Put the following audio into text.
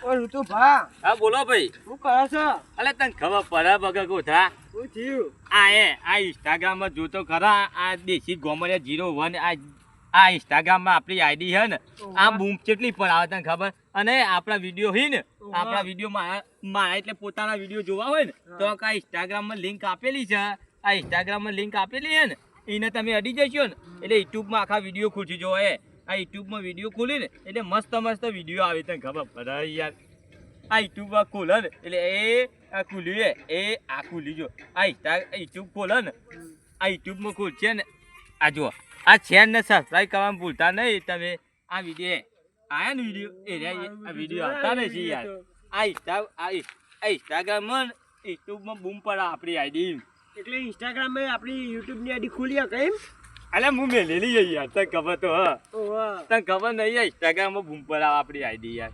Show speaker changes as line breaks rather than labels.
ઓ ઋતુ ભા
હા બોલો ભાઈ.
શું કરો છો?
અલે તને ખબર પડે બગા કોઠા
શું થયું?
આ ઇન્સ્ટાગ્રામમાં જોતો ખરા આ દેશી ગોમડિયા 01 આ ઇન્સ્ટાગ્રામમાં આપણી આઈડી છે ને આ બૂમ કેટલી પણ આવે તને ખબર અને આપણા વિડીયો હી ને આપણા વિડીયો મારા એટલે પોતાના વિડીયો જોવા હોય ને તો આ ઇન્સ્ટાગ્રામમાં લિંક આપેલી છે આ ઇન્સ્ટાગ્રામમાં લિંક આપેલી છે ને એને તમે અડી જશો ને એટલે યુટ્યુબમાં આખા વિડીયો ખુલશે જો આ યુટ્યુબમાં વિડીયો ખોલી ને એટલે મસ્ત મસ્ત વિડીયો આવે તને ખબર પડે યાર આ યુટ્યુબમાં ખોલે ને એટલે આ ખુલ્યું એ આ ખુલી જો આ યુટ્યુબ ખોલે ને આ યુટ્યુબમાં ખોલશે ને આ જો આ ચેનલ ને સબસ્ક્રાઇબ કરવાનું ભૂલતા નહીં તમે આ વિડીયો આયા ને વિડીયો આ વિડીયો આવતા નથી યાર આ ઇન્સ્ટાગ્રામમાં યુટ્યુબમાં બૂમ પડે આપણી આઈડી
એટલે ઇન્સ્ટાગ્રામ માં આપણી યુટ્યુબ ની આઈડી ખુલી કેમ?
અલે હું મેલેલી યાર તને ખબર તો હા
ઓવા
તને ખબર નહીં ઇન્સ્ટાગ્રામમાં બૂમ પડે આપણી આઈડી યાર